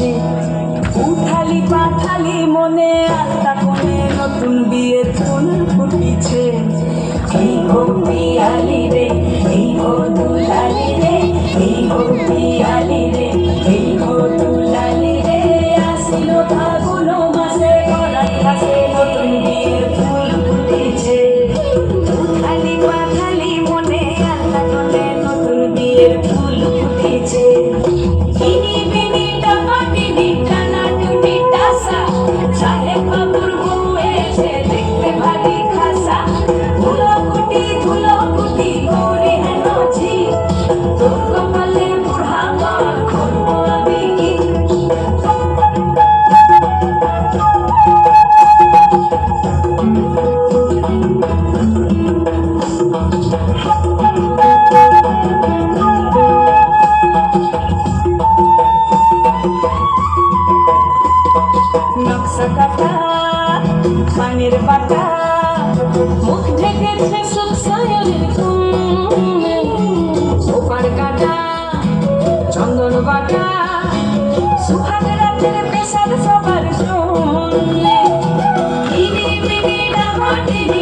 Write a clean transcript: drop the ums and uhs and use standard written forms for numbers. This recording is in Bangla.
আসে। উথালি পাথালি মনে আত্মা কোণে নতুন বিয়ের ফুল ফুটিছে। এই হোক পিয়ালি রে, এই হোক দুলালি রে, এই হোক পিয়ালি রে, এই হোক দুলালি রে। আসিল ফাগুন মাসে গড়াই ঘাসে নতুন বিয়ের ফুল ফুটিছে। উথালি পাথালি মনে আত্মা কোণে নতুন বিয়ের ফুল ফুটিছে। ইনি বিনি টাকাটিনি টানাটুনি টাসা, সাহেব বাবুর বউ এসে দেখতে ভারী খাসা। ধুলোকুটি করে হেনছি, তোর কপালে বুড়া মার করব আমি কি। নকশা কাটা পানির বাটা, মুখ ঢেকেছে সুখ সায়নের ঘুম। ওপার কাটা চন্দন বাটা, সুখা